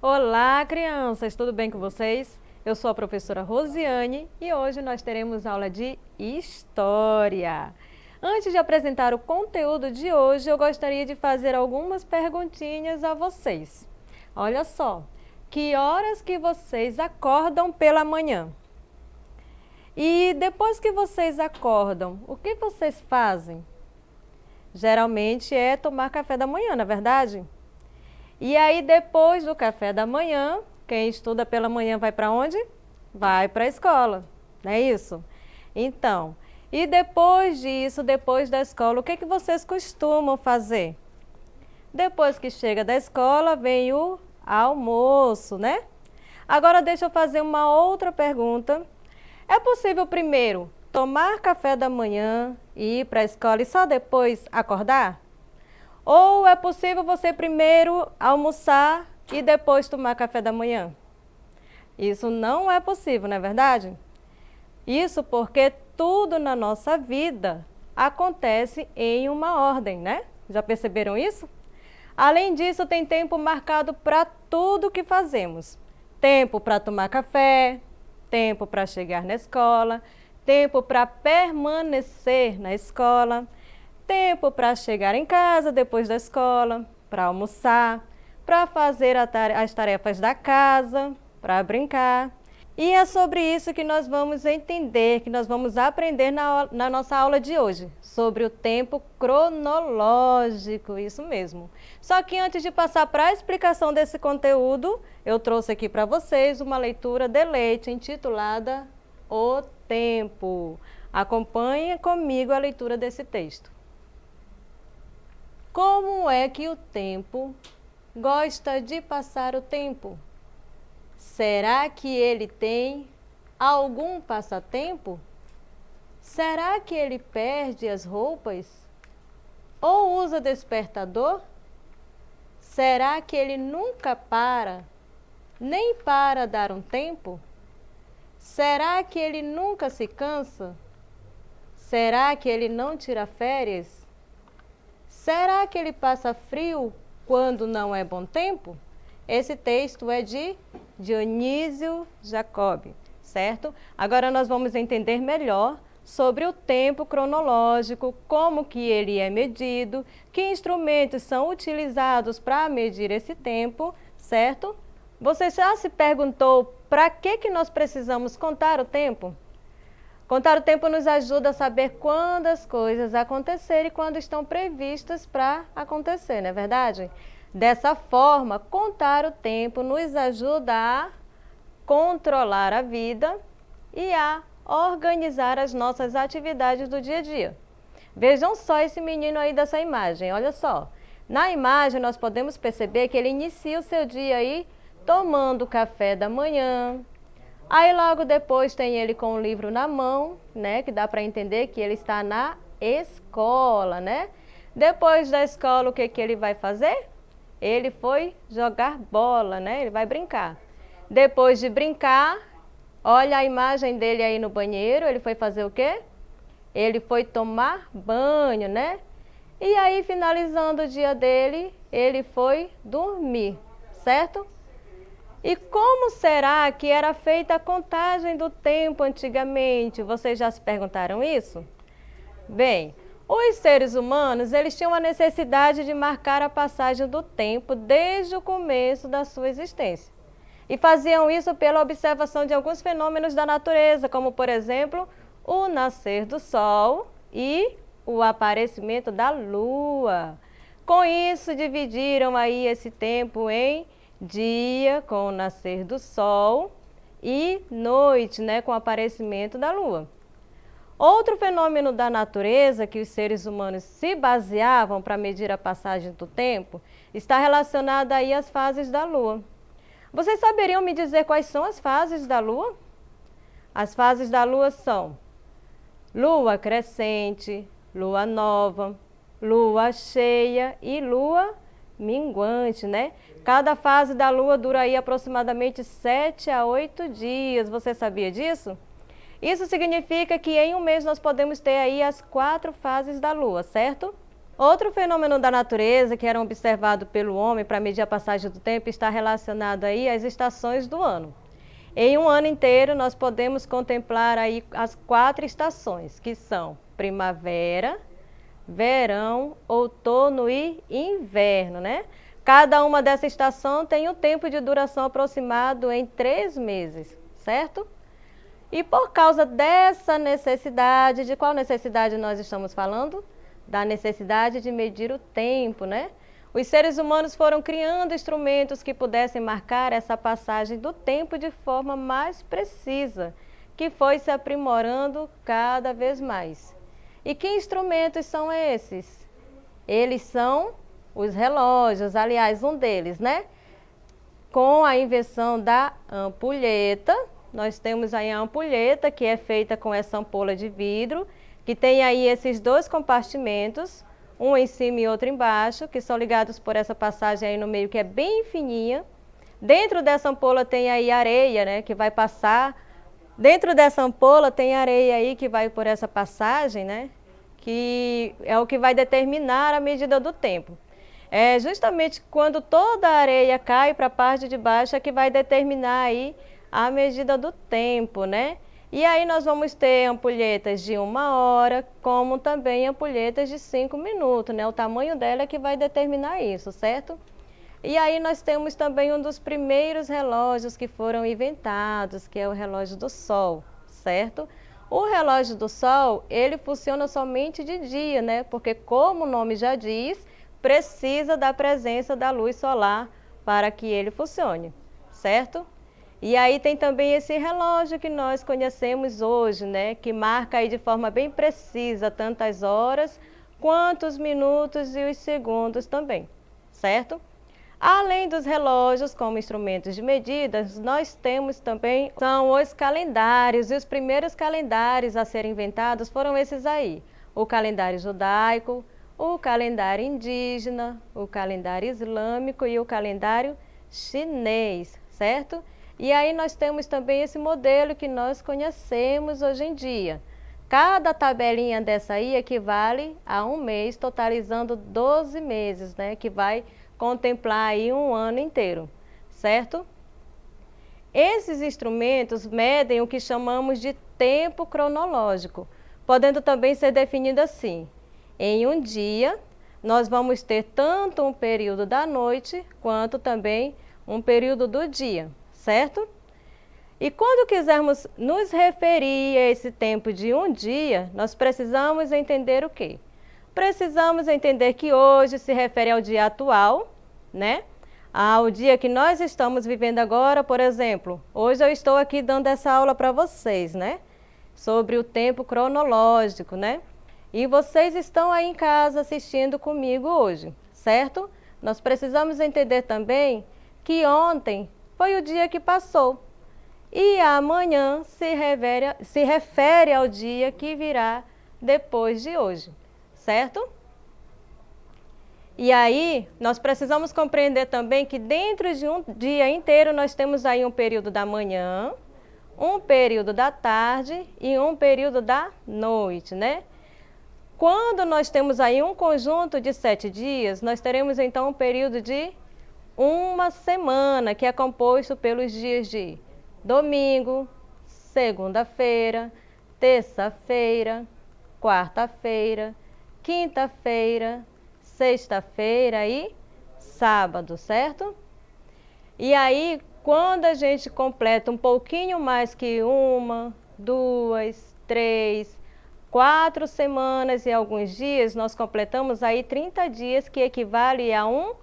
Olá, crianças, tudo bem com vocês? Eu sou a professora Rosiane e hoje nós teremos aula de História. Antes de apresentar o conteúdo de hoje, eu gostaria de fazer algumas perguntinhas a vocês. Olha só, que horas que vocês acordam pela manhã? E depois que vocês acordam, o que vocês fazem? Geralmente é tomar café da manhã, não é verdade? E aí, depois do café da manhã, quem estuda pela manhã vai para onde? Vai para a escola, não é isso? Então, e depois disso, depois da escola, o que vocês costumam fazer? Depois que chega da escola, vem o almoço, né? Agora deixa eu fazer uma outra pergunta. É possível primeiro tomar café da manhã, ir para a escola e só depois acordar? Ou é possível você primeiro almoçar e depois tomar café da manhã? Isso não é possível, não é verdade? Isso porque tudo na nossa vida acontece em uma ordem, né? Já perceberam isso? Além disso, tem tempo marcado para tudo que fazemos. Tempo para tomar café, tempo para chegar na escola, tempo para permanecer na escola, tempo para chegar em casa depois da escola, para almoçar, para fazer as tarefas da casa, para brincar. E é sobre isso que nós vamos entender, que nós vamos aprender na nossa aula de hoje, sobre o tempo cronológico, isso mesmo. Só que antes de passar para a explicação desse conteúdo, eu trouxe aqui para vocês uma leitura de leite intitulada O Tempo. Acompanhe comigo a leitura desse texto. Como é que o tempo gosta de passar o tempo? Será que ele tem algum passatempo? Será que ele perde as roupas? Ou usa despertador? Será que ele nunca para, nem para dar um tempo? Será que ele nunca se cansa? Será que ele não tira férias? Será que ele passa frio quando não é bom tempo? Esse texto é de Dionísio Jacobi, certo? Agora nós vamos entender melhor sobre o tempo cronológico, como que ele é medido, que instrumentos são utilizados para medir esse tempo, certo? Você já se perguntou para que nós precisamos contar o tempo? Contar o tempo nos ajuda a saber quando as coisas acontecerem e quando estão previstas para acontecer, não é verdade? Dessa forma, contar o tempo nos ajuda a controlar a vida e a organizar as nossas atividades do dia a dia. Vejam só esse menino aí dessa imagem, olha só. Na imagem nós podemos perceber que ele inicia o seu dia aí tomando café da manhã. Aí logo depois tem ele com o livro na mão, né, que dá para entender que ele está na escola, né? Depois da escola, o que ele vai fazer? Ele foi jogar bola, né? Ele vai brincar. Depois de brincar, olha a imagem dele aí no banheiro, ele foi fazer o quê? Ele foi tomar banho, né? E aí, finalizando o dia dele, ele foi dormir, certo? E como será que era feita a contagem do tempo antigamente? Vocês já se perguntaram isso? Bem, os seres humanos, eles tinham a necessidade de marcar a passagem do tempo desde o começo da sua existência. E faziam isso pela observação de alguns fenômenos da natureza, como, por exemplo, o nascer do sol e o aparecimento da lua. Com isso, dividiram aí esse tempo em dia, com o nascer do sol, e noite, né, com o aparecimento da lua. Outro fenômeno da natureza que os seres humanos se baseavam para medir a passagem do tempo está relacionado aí às fases da lua. Vocês saberiam me dizer quais são as fases da lua? As fases da lua são lua crescente, lua nova, lua cheia e lua minguante, né? Cada fase da lua dura aí aproximadamente 7 a 8 dias. Você sabia disso? Isso significa que em um mês nós podemos ter aí as 4 fases da lua, certo? Outro fenômeno da natureza que era observado pelo homem para medir a passagem do tempo está relacionado aí às estações do ano. Em um ano inteiro nós podemos contemplar aí as 4 estações, que são primavera, verão, outono e inverno, né? Cada uma dessa estação tem um tempo de duração aproximado em 3 meses, certo? E por causa dessa necessidade, de qual necessidade nós estamos falando? Da necessidade de medir o tempo, né? Os seres humanos foram criando instrumentos que pudessem marcar essa passagem do tempo de forma mais precisa, que foi se aprimorando cada vez mais. E que instrumentos são esses? Eles são os relógios, aliás, um deles, né? Com a invenção da ampulheta, nós temos aí a ampulheta, que é feita com essa ampola de vidro, que tem aí esses 2 compartimentos, um em cima e outro embaixo, que são ligados por essa passagem aí no meio, que é bem fininha. Dentro dessa ampola tem aí areia, né, que vai passar. Dentro dessa ampola tem areia aí que vai por essa passagem, né, que é o que vai determinar a medida do tempo. É justamente quando toda a areia cai para a parte de baixo é que vai determinar aí a medida do tempo, né? E aí nós vamos ter ampulhetas de 1 hora, como também ampulhetas de 5 minutos, né? O tamanho dela é que vai determinar isso, certo? E aí nós temos também um dos primeiros relógios que foram inventados, que é o relógio do Sol, certo? O relógio do Sol, ele funciona somente de dia, né? Porque como o nome já diz, precisa da presença da luz solar para que ele funcione, certo? E aí tem também esse relógio que nós conhecemos hoje, né? Que marca aí de forma bem precisa tantas horas, quanto os minutos e os segundos também, certo? Além dos relógios como instrumentos de medidas, nós temos também são os calendários, e os primeiros calendários a serem inventados foram esses aí. O calendário judaico, o calendário indígena, o calendário islâmico e o calendário chinês, certo? E aí nós temos também esse modelo que nós conhecemos hoje em dia. Cada tabelinha dessa aí equivale a 1 mês, totalizando 12 meses, né? Que vai contemplar aí um ano inteiro, certo? Esses instrumentos medem o que chamamos de tempo cronológico, podendo também ser definido assim. Em um dia, nós vamos ter tanto um período da noite, quanto também um período do dia, certo? E quando quisermos nos referir a esse tempo de um dia, nós precisamos entender o quê? Precisamos entender que hoje se refere ao dia atual, né? Ao dia que nós estamos vivendo agora, por exemplo. Hoje eu estou aqui dando essa aula para vocês, né? Sobre o tempo cronológico, né? E vocês estão aí em casa assistindo comigo hoje, certo? Nós precisamos entender também que ontem foi o dia que passou. E amanhã se refere ao dia que virá depois de hoje, certo? E aí, nós precisamos compreender também que dentro de um dia inteiro nós temos aí um período da manhã, um período da tarde e um período da noite, né? Quando nós temos aí um conjunto de 7 dias, nós teremos então um período de 1 semana, que é composto pelos dias de domingo, segunda-feira, terça-feira, quarta-feira, quinta-feira, sexta-feira e sábado, certo? E aí, quando a gente completa um pouquinho mais que 1, 2, 3, 4 semanas e alguns dias, nós completamos aí 30 dias, que equivale a 1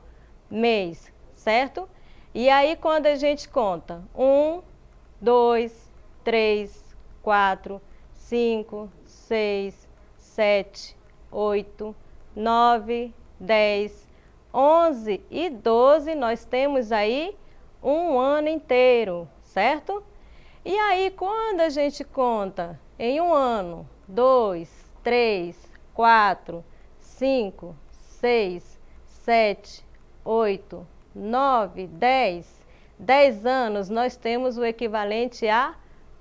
mês, certo? E aí, quando a gente conta 1, 2, 3, 4, 5, 6, 7, 8, 9, 10, 11 e 12, nós temos aí um ano inteiro, certo? E aí, quando a gente conta em um ano, 2, 3, 4, 5, 6, 7, 8, 9, 10 anos, nós temos o equivalente a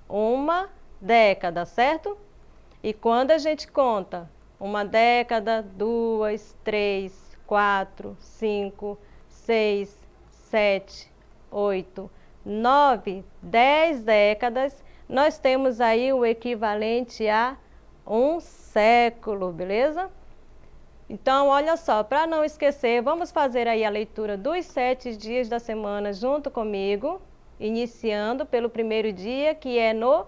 1 década, certo? E quando a gente conta Uma década, 2, 3, 4, 5, 6, 7, 8, 9, 10 décadas. Nós temos aí o equivalente a um século, beleza? Então, olha só, para não esquecer, vamos fazer aí a leitura dos 7 dias da semana junto comigo, iniciando pelo primeiro dia, que é no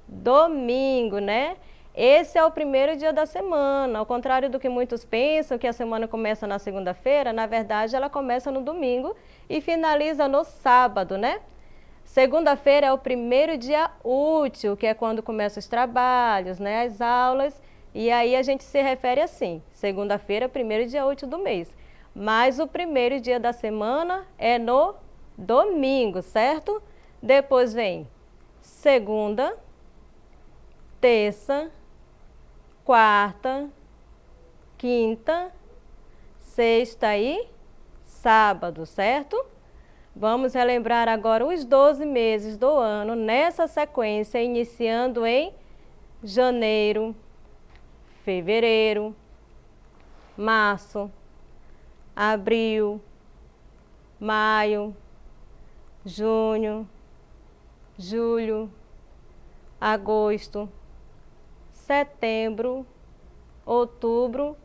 domingo, né? Esse é o primeiro dia da semana, ao contrário do que muitos pensam, que a semana começa na segunda-feira, na verdade ela começa no domingo e finaliza no sábado, né? Segunda-feira é o primeiro dia útil, que é quando começam os trabalhos, né, as aulas, e aí a gente se refere assim, segunda-feira é o primeiro dia útil do mês. Mas o primeiro dia da semana é no domingo, certo? Depois vem segunda, terça, quarta, quinta, sexta e sábado, certo? Vamos relembrar agora os 12 meses do ano nessa sequência, iniciando em janeiro, fevereiro, março, abril, maio, junho, julho, agosto, setembro, outubro,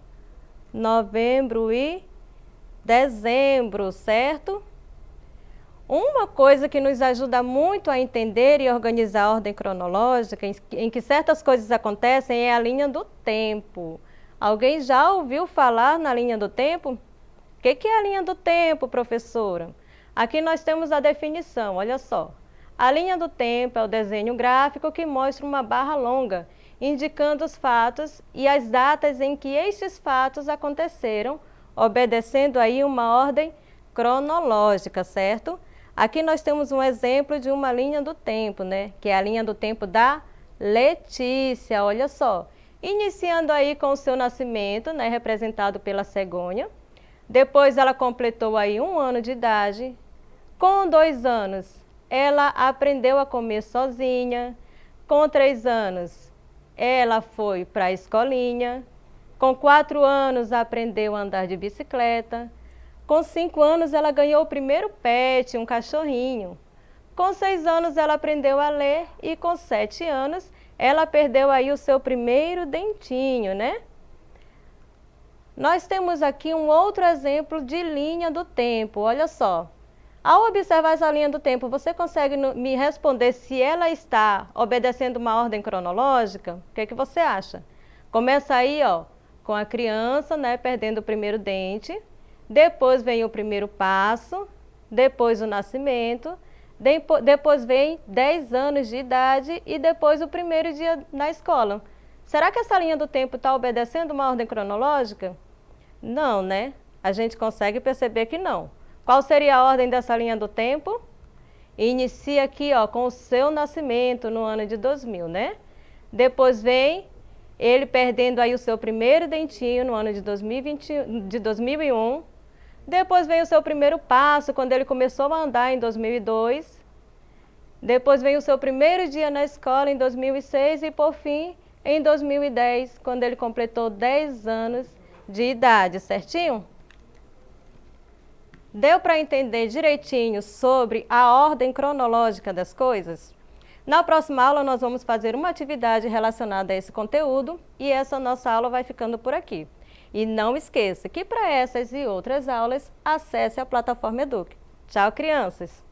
novembro e dezembro, certo? Uma coisa que nos ajuda muito a entender e organizar a ordem cronológica, em que certas coisas acontecem, é a linha do tempo. Alguém já ouviu falar na linha do tempo? O que é a linha do tempo, professora? Aqui nós temos a definição, olha só. A linha do tempo é o desenho gráfico que mostra uma barra longa, indicando os fatos e as datas em que estes fatos aconteceram, obedecendo aí uma ordem cronológica, certo? Aqui nós temos um exemplo de uma linha do tempo, né? Que é a linha do tempo da Letícia, olha só. Iniciando aí com o seu nascimento, né? Representado pela cegonha. Depois ela completou aí 1 ano de idade. Com 2 anos, ela aprendeu a comer sozinha. Com 3 anos, ela foi para a escolinha. Com 4 anos, aprendeu a andar de bicicleta. Com 5 anos, ela ganhou o primeiro pet, um cachorrinho. Com 6 anos, ela aprendeu a ler e com 7 anos, ela perdeu aí o seu primeiro dentinho, né? Nós temos aqui um outro exemplo de linha do tempo, olha só. Ao observar essa linha do tempo, você consegue me responder se ela está obedecendo uma ordem cronológica? O que é que você acha? Começa aí, ó, com a criança, né, perdendo o primeiro dente. Depois vem o primeiro passo, depois o nascimento, depois vem 10 anos de idade e depois o primeiro dia na escola. Será que essa linha do tempo está obedecendo uma ordem cronológica? Não, né? A gente consegue perceber que não. Qual seria a ordem dessa linha do tempo? Inicia aqui, ó, com o seu nascimento no ano de 2000, né? Depois vem ele perdendo aí o seu primeiro dentinho no ano de 2001. Depois vem o seu primeiro passo, quando ele começou a andar em 2002. Depois vem o seu primeiro dia na escola em 2006 e, por fim, em 2010, quando ele completou 10 anos de idade, certinho? Deu para entender direitinho sobre a ordem cronológica das coisas? Na próxima aula, nós vamos fazer uma atividade relacionada a esse conteúdo e essa nossa aula vai ficando por aqui. E não esqueça que para essas e outras aulas, acesse a plataforma Eduque. Tchau, crianças!